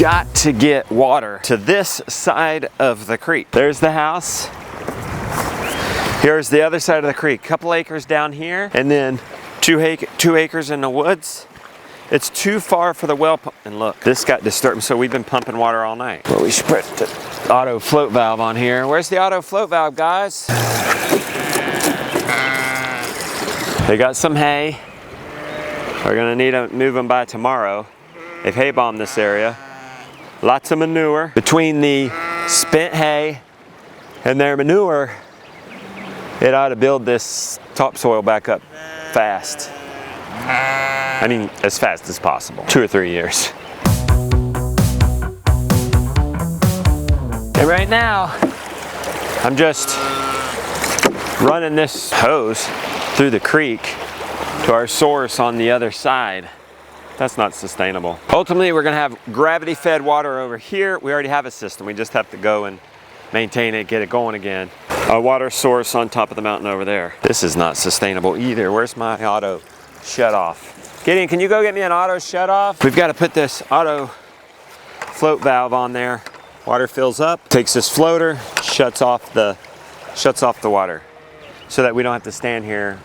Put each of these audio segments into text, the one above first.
got to get water to this side of the creek. There's the house. Here's the other side of the creek. Couple acres down here, and then 2 acres in the woods. It's too far for the well pump. And look, this got disturbed, so we've been pumping water all night. Well, we should put the auto float valve on here. Where's the auto float valve, guys? They got some hay. We're gonna need to move them by tomorrow. They've hay bombed this area. Lots of manure. Between the spent hay and their manure, it ought to build this topsoil back up fast. I mean, as fast as possible. 2 or 3 years. And right now, I'm just running this hose through the creek to our source on the other side. That's not sustainable. Ultimately, we're gonna have gravity-fed water over here. We already have a system. We just have to go and maintain it, get it going again. A water source on top of the mountain over there. This is not sustainable either. Where's my auto shut off? Gideon, can you go get me an auto shut off? We've got to put this auto float valve on there. Water fills up, takes this floater, shuts off the water, so that we don't have to stand here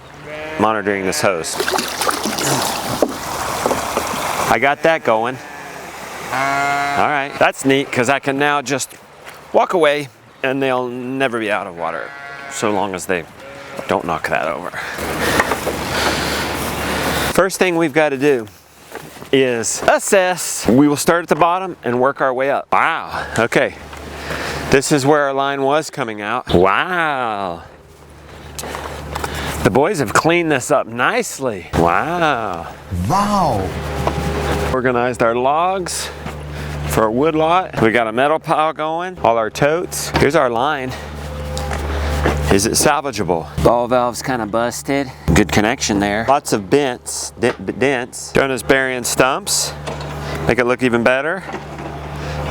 monitoring this hose. I got that going. All right, that's neat, because I can now just walk away and they'll never be out of water, so long as they don't knock that over. First thing we've got to do is assess. We will start at the bottom and work our way up. Wow, okay. This is where our line was coming out. Wow. The boys have cleaned this up nicely. Wow. Wow. Organized our logs for our wood lot. We got a metal pile going, all our totes. Here's our line. Is it salvageable? Ball valve's kind of busted. Good connection there. Lots of dents. Jonah's burying stumps. Make it look even better.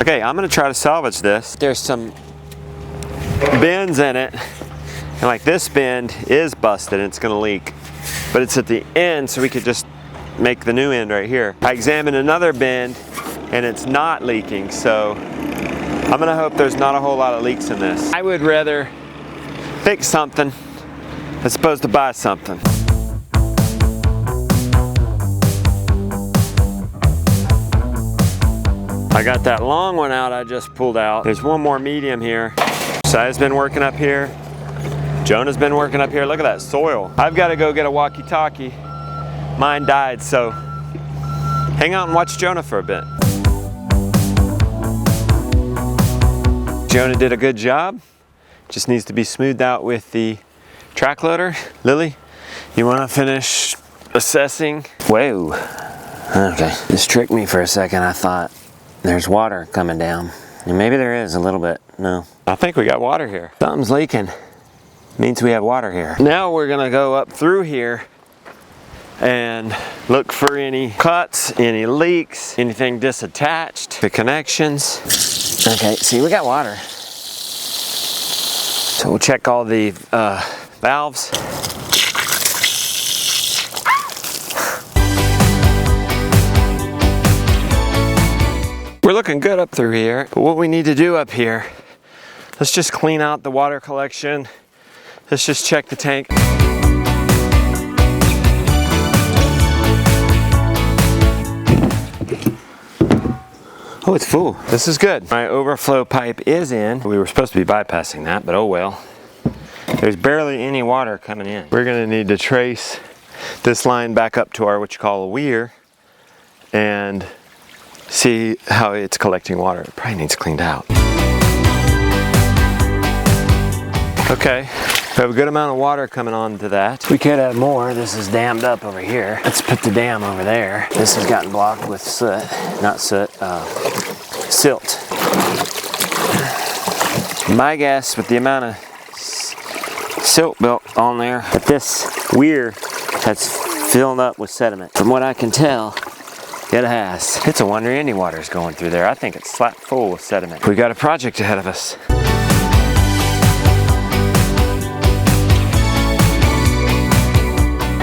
Okay, I'm gonna try to salvage this. There's some bends in it. And like this bend is busted and it's gonna leak. But it's at the end, so we could just make the new end right here. I examined another bend and it's not leaking, so I'm gonna hope there's not a whole lot of leaks in this. I would rather fix something as opposed to buy something. I got that long one out I just pulled out. There's one more medium here. Si's been working up here. Jonah's been working up here. Look at that soil. I've got to go get a walkie-talkie. Mine died, so hang out and watch Jonah for a bit. Jonah did a good job. Just needs to be smoothed out with the track loader. Lily, you want to finish assessing? Whoa. Okay, this tricked me for a second. I thought there's water coming down. And maybe there is a little bit. No. I think we got water here. Something's leaking. Means we have water here. Now we're gonna go up through here and look for any cuts, any leaks, anything disattached, the connections. Okay, see, we got water. So we'll check all the valves. We're looking good up through here, but what we need to do up here, let's just clean out the water collection. Let's just check the tank. Oh, it's full. This is good. My overflow pipe is in. We were supposed to be bypassing that, but oh well. There's barely any water coming in. We're gonna need to trace this line back up to our, what you call a weir, and see how it's collecting water. It probably needs cleaned out. Okay, we have a good amount of water coming onto that. We could have more. This is dammed up over here. Let's put the dam over there. This has gotten blocked with soot, not soot, silt. My guess, with the amount of silt built on there, that this weir has filled up with sediment. From what I can tell, it has. It's a wonder any water is going through there. I think it's slap full of sediment. We got a project ahead of us.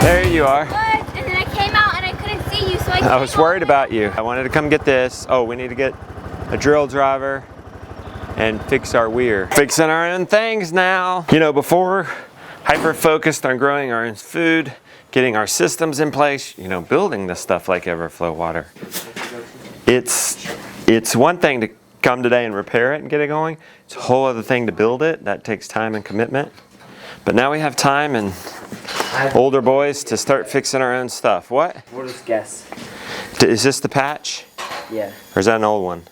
There you are. What? And then I came out and I couldn't see you, so I was worried about you. I wanted to come get this. Oh, we need to get a drill driver, and fix our weir. Fixing our own things now. You know, before, hyper focused on growing our own food, getting our systems in place, you know, building this stuff like Everflow water. It's one thing to come today and repair it and get it going. It's a whole other thing to build it. That takes time and commitment. But now we have time and older boys to start fixing our own stuff. What? We'll just guess. Is this the patch? Yeah. Or is that an old one?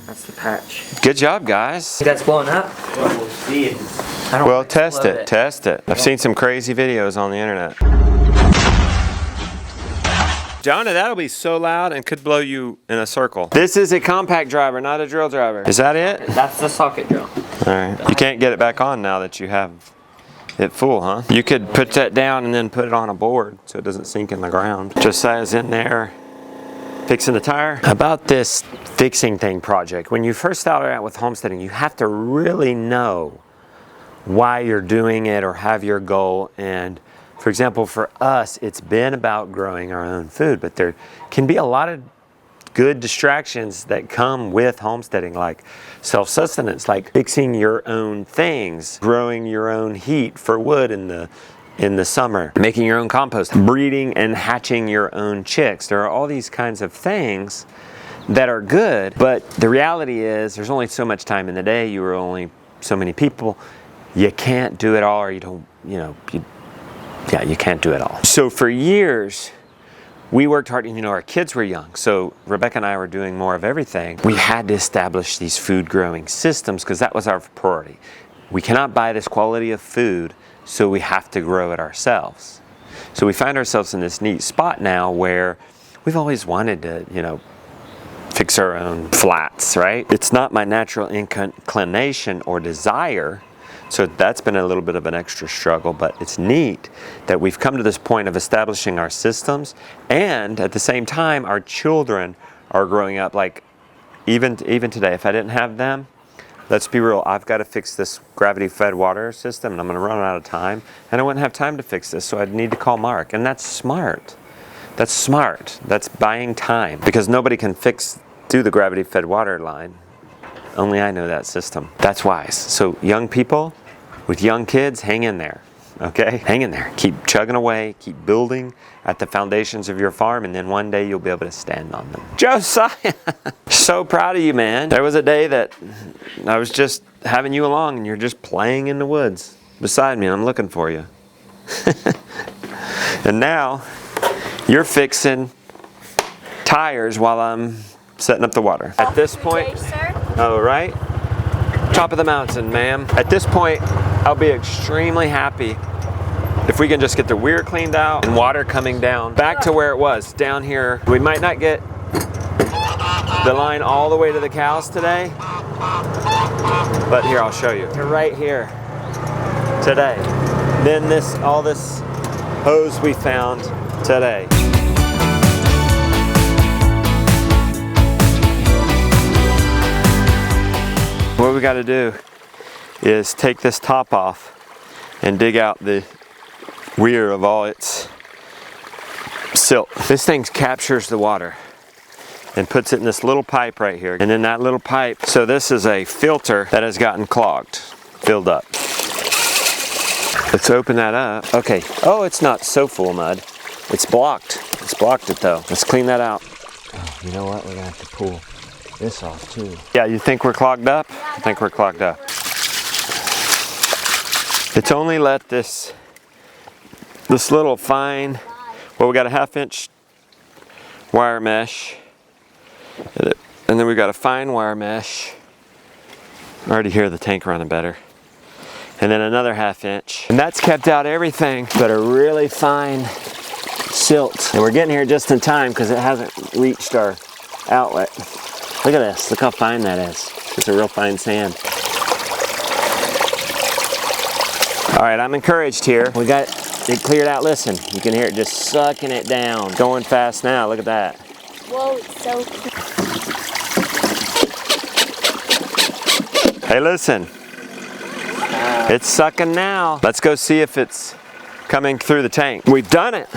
That's the patch. Good job, guys. Think that's blowing up? Well, we'll see. I don't Well, want to test explode it, test it. I've seen some crazy videos on the internet. Jonah, that'll be so loud and could blow you in a circle. This is a compact driver, not a drill driver. Is that it? That's the socket drill. All right. You can't get it back on now that you have it full, huh? You could put that down and then put it on a board so it doesn't sink in the ground. Josiah's in there fixing the tire. About this fixing thing project, when you first start out with homesteading, you have to really know why you're doing it or have your goal. And for example, for us, it's been about growing our own food, but there can be a lot of good distractions that come with homesteading, like self-sustenance, like fixing your own things, growing your own heat for wood in the summer, making your own compost, breeding and hatching your own chicks. There are all these kinds of things that are good, but the reality is there's only so much time in the day. You are only so many people. You can't do it all, or you don't, you can't do it all. So for years, we worked hard, and our kids were young, so Rebecca and I were doing more of everything. We had to establish these food growing systems because that was our priority. We cannot buy this quality of food, so we have to grow it ourselves. So we find ourselves in this neat spot now where we've always wanted to, fix our own flats, right? It's not my natural inclination or desire. So that's been a little bit of an extra struggle, but it's neat that we've come to this point of establishing our systems, and at the same time, our children are growing up. Like even today, if I didn't have them, let's be real, I've got to fix this gravity-fed water system, and I'm going to run out of time, and I wouldn't have time to fix this, so I'd need to call Mark, and that's smart. That's smart. That's buying time, because nobody can do the gravity-fed water line. Only I know that system. That's wise. So young people with young kids, hang in there, okay? Hang in there. Keep chugging away. Keep building at the foundations of your farm, and then one day you'll be able to stand on them. Josiah, so proud of you, man. There was a day that I was just having you along, and you're just playing in the woods beside me, and I'm looking for you. And now you're fixing tires while I'm setting up the water. At this point, oh, right? Top of the mountain, ma'am. At this point, I'll be extremely happy if we can just get the weir cleaned out and water coming down back to where it was, down here. We might not get the line all the way to the cows today, but here, I'll show you. You're right here today. Then all this hose we found today. What we got to do is take this top off and dig out the weir of all its silt. This thing captures the water and puts it in this little pipe right here. And then that little pipe, so this is a filter that has gotten clogged, filled up. Let's open that up. Okay, oh, it's not so full of mud. It's blocked. It's blocked it though. Let's clean that out. Oh, you know what, we're gonna have to pull this off too. Yeah, you think we're clogged up? I think we're clogged up. It's only let this little fine, well, we got a 1/2-inch wire mesh, and then we got a fine wire mesh. I already hear the tank running better. And then another 1/2-inch. And that's kept out everything but a really fine silt. And we're getting here just in time because it hasn't reached our outlet. Look at this, look how fine that is. It's a real fine sand. All right, I'm encouraged here. We got it cleared out. Listen, you can hear it just sucking it down. Going fast now, look at that. Whoa, it's so cool. Hey, listen. It's sucking now. Let's go see if it's coming through the tank. We've done it.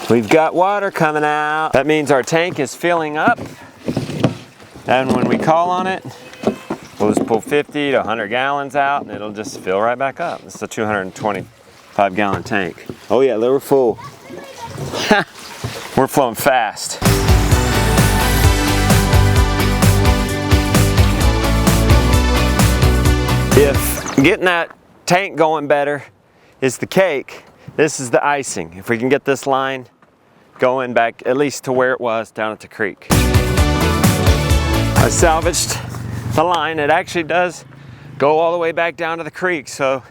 We've got water coming out. That means our tank is filling up. And when we call on it, we'll just pull 50 to 100 gallons out and it'll just fill right back up. It's a 225 gallon tank. Oh yeah, they were full. We're flowing fast. If getting that tank going better is the cake, this is the icing. If we can get this line going back at least to where it was down at the creek. I salvaged the line. It actually does go all the way back down to the creek, so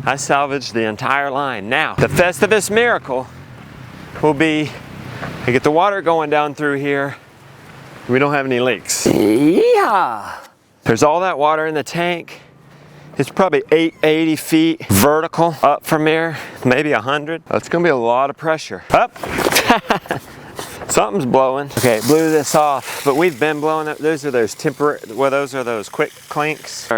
I salvaged the entire line. Now, the Festivus miracle will be to get the water going down through here. We don't have any leaks. Yeah. There's all that water in the tank. It's probably 80 feet vertical up from here, maybe 100. That's gonna be a lot of pressure. Up. Something's blowing. Okay, blew this off, but we've been blowing it. Those are those temporary, well, those are those quick clinks.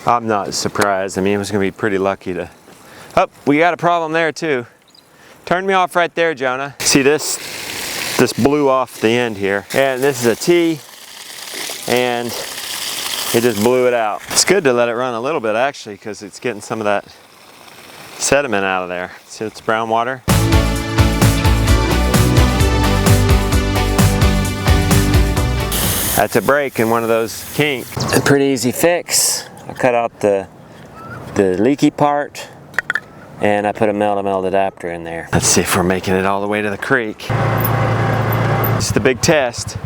I'm not surprised. I mean, it was gonna be pretty lucky to. Oh, we got a problem there too. Turn me off right there, Jonah. See this blew off the end here. And this is a T, and it just blew it out. It's good to let it run a little bit actually, because it's getting some of that sediment out of there. See, it's brown water. That's a break in one of those kinks. A pretty easy fix. I cut out the leaky part and I put a melt-to-melt adapter in there. Let's see if we're making it all the way to the creek. It's the big test.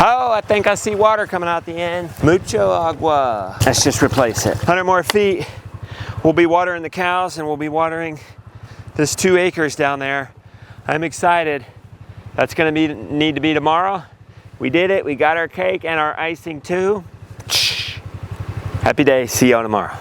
Oh, I think I see water coming out the end. Mucho agua. Let's just replace it. 100 more feet. We'll be watering the cows and we'll be watering this 2 acres down there. I'm excited. That's gonna need to be tomorrow. We did it. We got our cake and our icing too. Happy day. See y'all tomorrow.